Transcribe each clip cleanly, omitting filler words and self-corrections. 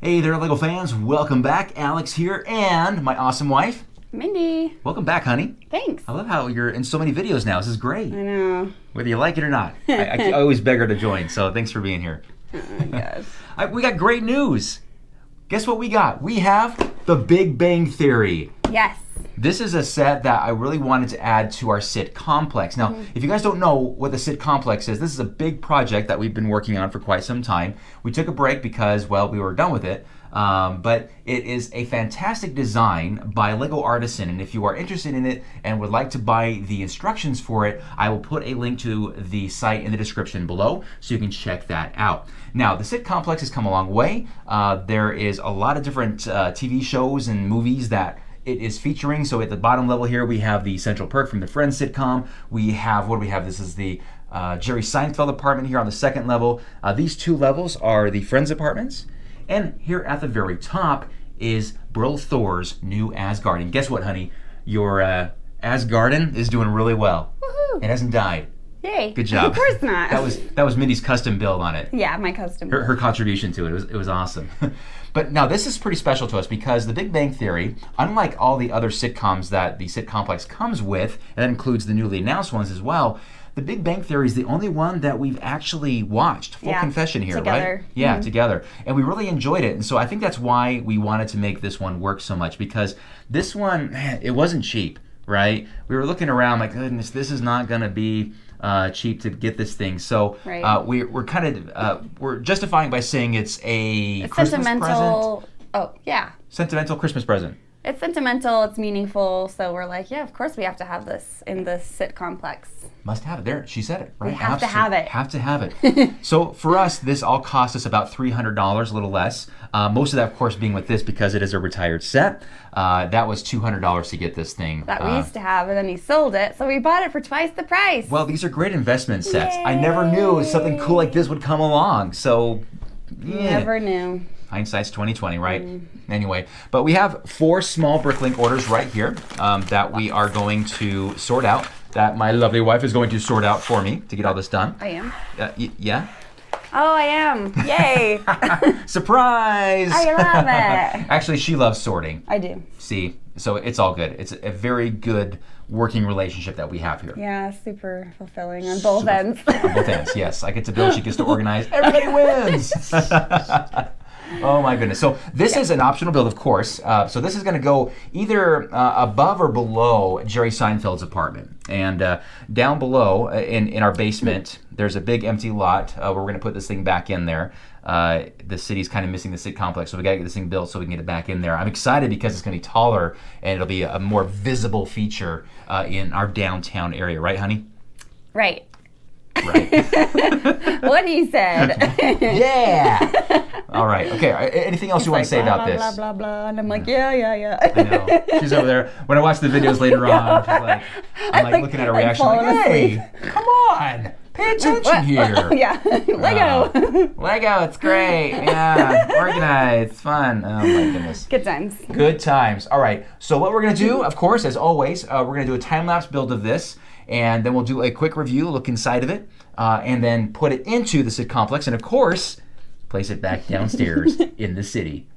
Hey there, Lego fans. Welcome back. Alex here and my awesome wife, Mindy. Welcome back, honey. Thanks. I love how you're in so many videos now. This is great. I know. Whether you like it or not. I always beg her to join, so thanks for being here. Oh my gosh. We got great news. Guess what we got? We have The Big Bang Theory. Yes. This is a set that I really wanted to add to our Sitcomplex. Now, if you guys don't know what the Sitcomplex is, this is a big project that we've been working on for quite some time. We took a break because, well, we were done with it. But it is a fantastic design by Lego Artisan, and if you are interested in it and would like to buy the instructions for it, I will put a link to the site in the description below so you can check that out. Now, the Sitcomplex has come a long way. There is a lot of different TV shows and movies that it is featuring. So at the bottom level here, we have the Central Perk from the Friends sitcom. We have, what do we have? This is the Jerry Seinfeld apartment here on the second level. These two levels are the Friends apartments. And here at the very top is Brill Thor's new Asgard. And guess what, honey? Your Asgarden is doing really well. Woohoo! It hasn't died. Yay. Good job. Of course not. That was Mindy's custom build on it. Yeah, my custom. Her contribution to it. It was awesome. But now this is pretty special to us because The Big Bang Theory, unlike all the other sitcoms that the Sitcomplex comes with, and that includes the newly announced ones as well, The Big Bang Theory is the only one that we've actually watched. Full confession here, together. Right? Yeah, together. And we really enjoyed it. And so I think that's why we wanted to make this one work so much, because this one, man, it wasn't cheap, right? We were looking around like, goodness, this is not going to be cheap to get this thing. So we're kind of we're justifying by saying it's a Christmas sentimental present. Oh, yeah. Sentimental Christmas present. It's sentimental, it's meaningful, so we're like, yeah, of course we have to have this in the Sitcomplex. Must have it. There, she said it, right? We have to have it. Have to have it. So for us, this all cost us about $300, a little less. Most of that, of course, being with this because it is a retired set. That was $200 to get this thing. That we used to have, and then he sold it, so we bought it for twice the price. Well, these are great investment sets. Yay. I never knew something cool like this would come along. So, yeah. Never knew. Hindsight's 2020, right? Anyway, but we have 4 small Bricklink orders right here that we are going to sort out. That my lovely wife is going to sort out for me to get all this done. I am. Yeah? Oh, I am. Yay. Surprise! I love it. Actually, she loves sorting. I do. See, so it's all good. It's a very good working relationship that we have here. Yeah, super fulfilling on both ends. On both ends, yes. I get to build, she gets to organize. Everybody wins! Oh my goodness. So this is an optional build, of course. So this is going to go either above or below Jerry Seinfeld's apartment. And down below in our basement, there's a big empty lot where we're going to put this thing back in there. The city's kind of missing the Sitcomplex, so we got to get this thing built so we can get it back in there. I'm excited because it's going to be taller and it'll be a more visible feature in our downtown area. Right, honey? Right. Right. What he said. Yeah. All right. Okay. Anything else you want to say about this? Blah, blah, blah. And I'm like, yeah. I know. She's over there. When I watch the videos later on, she's like, I'm like looking at her reaction. Like, hey, come on. Pay attention here. Yeah. Lego. Lego. It's great. Yeah. Organized. Fun. Oh, my goodness. Good times. Good times. All right. So what we're going to do, of course, as always, we're going to do a time-lapse build of this. And then we'll do a quick review, look inside of it, and then put it into the Sitcomplex. And, of course, place it back downstairs in the city.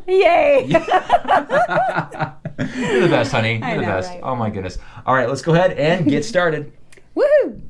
Yay! You're the best, honey. You're the best. Right? Oh, my goodness. All right, let's go ahead and get started. Woohoo!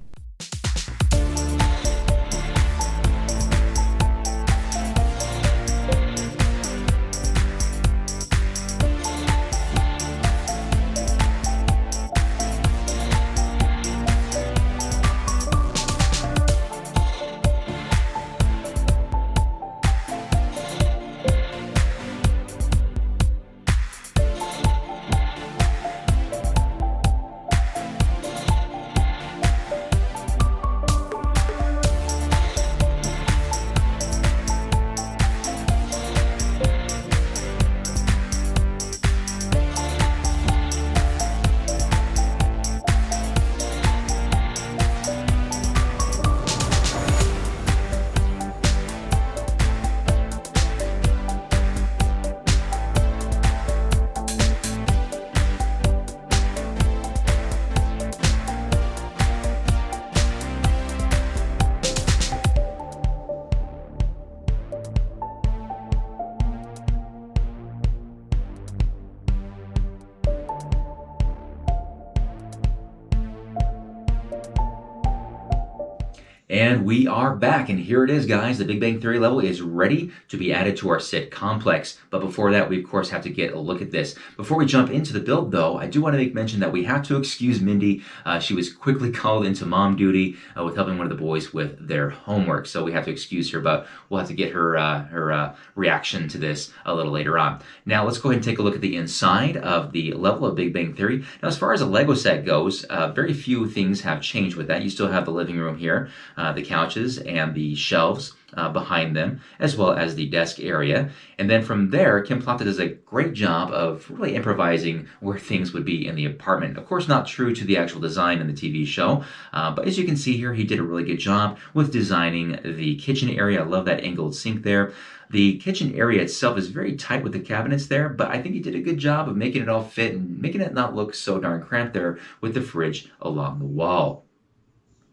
And we are back, and here it is, guys. The Big Bang Theory level is ready to be added to our Sitcomplex. But before that, we of course have to get a look at this. Before we jump into the build, though, I do want to make mention that we have to excuse Mindy. She was quickly called into mom duty with helping one of the boys with their homework, so we have to excuse her. But we'll have to get her reaction to this a little later on. Now, let's go ahead and take a look at the inside of the level of Big Bang Theory. Now, as far as a Lego set goes, very few things have changed with that. You still have the living room here. The couches and the shelves behind them, as well as the desk area. And then from there, Kim Plata does a great job of really improvising where things would be in the apartment. Of course, not true to the actual design in the TV show, but as you can see here, he did a really good job with designing the kitchen area. I love that angled sink there. The kitchen area itself is very tight with the cabinets there, but I think he did a good job of making it all fit and making it not look so darn cramped there with the fridge along the wall.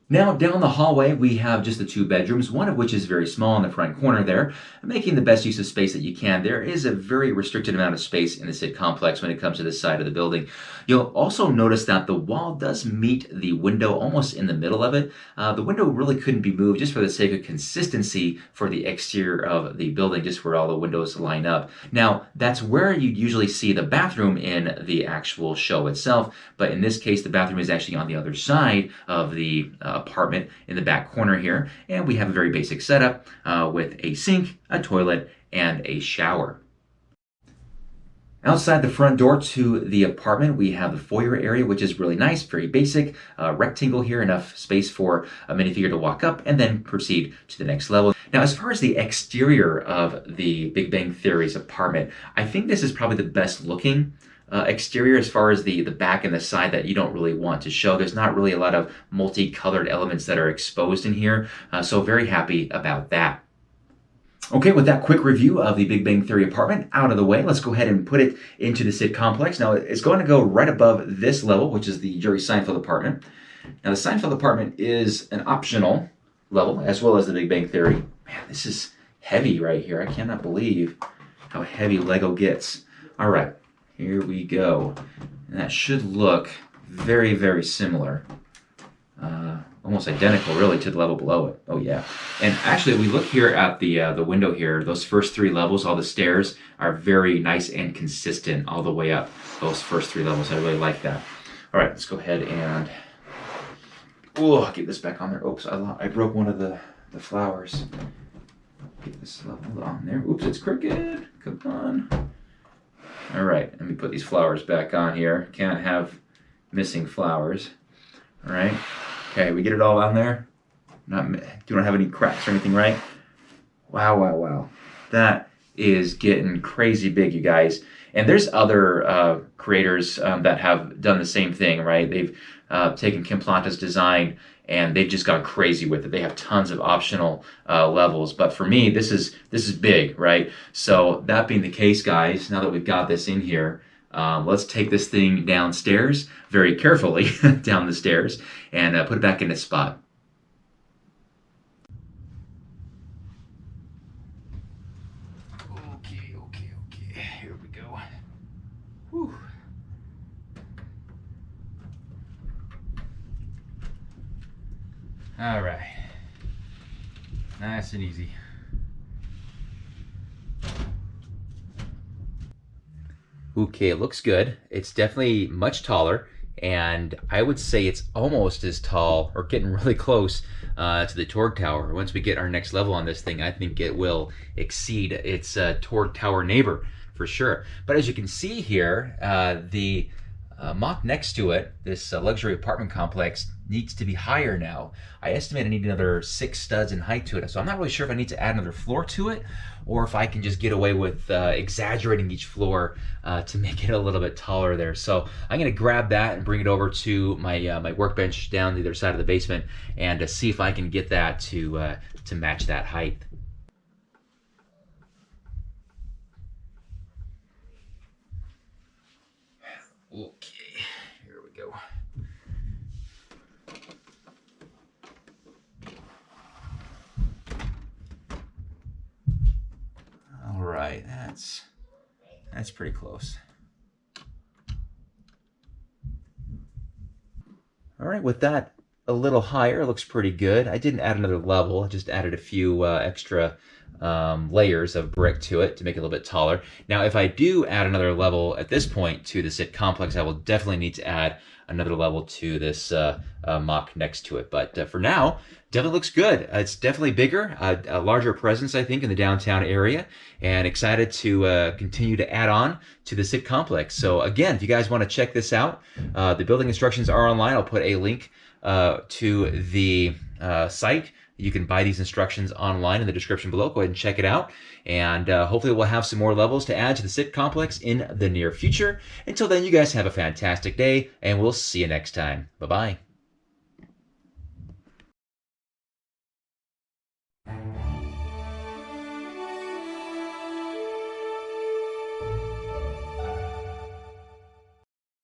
Now, down the hallway, we have just the 2 bedrooms, one of which is very small in the front corner there, making the best use of space that you can. There is a very restricted amount of space in the Sitcomplex when it comes to this side of the building. You'll also notice that the wall does meet the window almost in the middle of it. The window really couldn't be moved just for the sake of consistency for the exterior of the building, just where all the windows line up. Now, that's where you usually see the bathroom in the actual show itself, but in this case, the bathroom is actually on the other side of the apartment in the back corner here, and we have a very basic setup with a sink, a toilet, and a shower. Outside the front door to the apartment, we have the foyer area, which is really nice, very basic, rectangle here, enough space for a minifigure to walk up and then proceed to the next level. Now, as far as the exterior of the Big Bang Theory's apartment, I think this is probably the best looking exterior as far as the back and the side that you don't really want to show. There's not really a lot of multicolored elements that are exposed in here, so very happy about that. Okay, with that quick review of the Big Bang Theory apartment out of the way, let's go ahead and put it into the Sitcomplex. Now, it's going to go right above this level, which is the Jerry Seinfeld apartment. Now, the Seinfeld apartment is an optional level, as well as the Big Bang Theory. Man, this is heavy right here. I cannot believe how heavy Lego gets. All right. Here we go. And that should look very, very similar. Almost identical, really, to the level below it. Oh, yeah. And actually, we look here at the window here. Those first 3 levels, all the stairs, are very nice and consistent all the way up. Those first 3 levels, I really like that. All right, let's go ahead and get this back on there. Oops, I broke one of the flowers. Get this level on there. Oops, it's crooked. Come on. All right, let me put these flowers back on here. Can't have missing flowers. All right. Okay, we get it all on there. Do not have any cracks or anything, right? Wow, wow, wow. That is getting crazy big, you guys. And there's other creators that have done the same thing, right? They've taken Kim Planta's design and they've just gone crazy with it. They have tons of optional levels, but for me, this is big, right? So that being the case, guys, now that we've got this in here, let's take this thing downstairs very carefully down the stairs and put it back in its spot. Okay. Here we go. Whew. All right. Nice and easy. Okay, it looks good. It's definitely much taller, and I would say it's almost as tall, or getting really close to the Torg Tower. Once we get our next level on this thing, I think it will exceed its Torg Tower neighbor for sure. But as you can see here, the mock next to it, this luxury apartment complex, needs to be higher now. I estimate I need another 6 studs in height to it, so I'm not really sure if I need to add another floor to it or if I can just get away with exaggerating each floor to make it a little bit taller there. So I'm going to grab that and bring it over to my my workbench down the other side of the basement and see if I can get that to match that height. Okay, here we go. All right, that's pretty close. All right, with that a little higher. It looks pretty good. I didn't add another level. I just added a few extra layers of brick to it to make it a little bit taller. Now, if I do add another level at this point to the Sitcomplex, I will definitely need to add another level to this mock next to it. But for now, definitely looks good. It's definitely bigger, a larger presence, I think, in the downtown area, and excited to continue to add on to the Sitcomplex. So again, if you guys want to check this out, the building instructions are online. I'll put a link to the site. You can buy these instructions online in the description below. Go ahead and check it out. And hopefully we'll have some more levels to add to the Sitcomplex in the near future. Until then, you guys have a fantastic day, and we'll see you next time. Bye-bye.